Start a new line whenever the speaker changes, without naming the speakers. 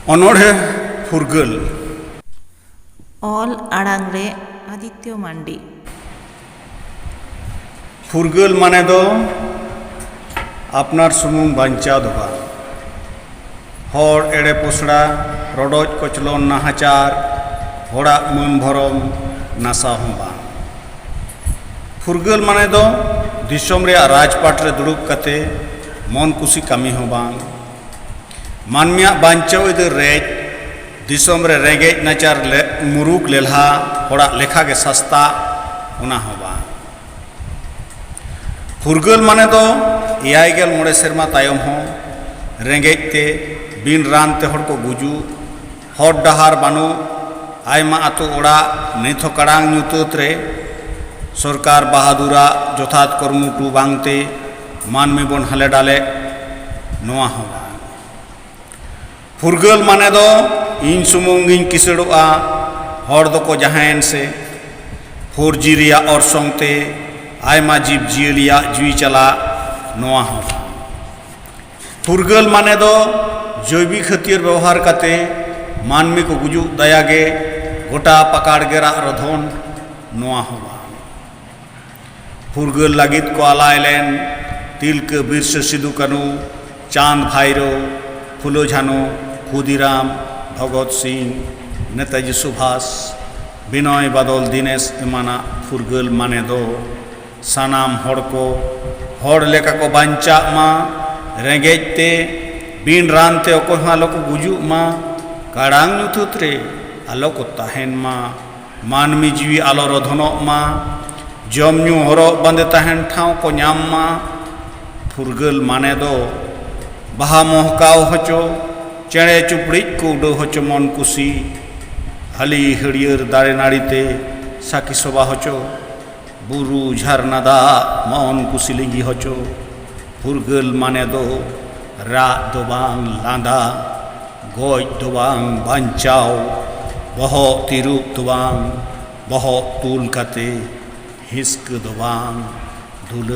अनोढ़े फुरगल
all आड़ांगरे Aditya मांडी
फुरगल माने दो अपनार सुमुंग बांचा दो बा हर एड़े पोसड़ा रडोज कचलन नाहाचार हड़ा मन भरम नासा हों बा फुरगल माने दो दिसोम रे राजपाट रे दुड़ुब कते मन कुसी कामी हों बा मानमिया बांचाव इधर रेज दिसोम रे रेंगेज नाचार मुरुक लेल्हा हड़ा लेखा के सस्ता उना हों बा फुरगल माने दो एयाय गेल मोड़े सेरमा तायम हो रेंगेज ते बिन रान ते हड़ को गुजू हर डहार बानु आयमा आतो ओड़ा नेथो कड़ांग ᱧᱩᱛᱟᱹᱛ रे सरकार बहादुरा जथात कर्मुटू बांगते मानमी बन हाले डाले नोआ हो फुरगल माने दो इन सुमुंगिन किसड़ोआ हर दो को जहायन से 4G रिया orसोंग ते आयमा जीव जियलिया जुई चला नोआ हो फुरगल माने दो जैविक हथियार व्यवहार करते मानवी को गुजु दयागे गोटा पकाड़ गेरा रधन नोआ हो फुरगल लगित को आलायलेन तिलक बिरसा सिदु कानू चांद भाईरो फुलो झानो खुदीराम भगत सिंह नेताजी सुभाष बिनय बादल दिनेश एमाना फुरगल माने दो सानाम हड़ को हड़ लेका को बांचा मा रेंगेज ते बिन रानते अकोय आलो को गुजु मा काड़ांग ᱧᱩᱛᱟᱹᱛ रे आलो को ताहेन मा मानमी जीवी आलो रधनो मा जम ᱧᱩ हरक बांदे ताहेन ठाव को ᱧᱟᱢ मा फुरगल माने दो बाहा महकाव हचो चेड़े चुपड़ी को उड़ो हचो मन कुसी हली हरियर दारे नाड़ीते साकी सोबा हचो बुरु झरना दा मन कुसी लिंगी हचो फुरगल माने दो राग दो बांग लांदा गोज दो बांग बांचाओ बहो तिरुप दो बांग बहो तूल कते हिस्क दो बांग दुल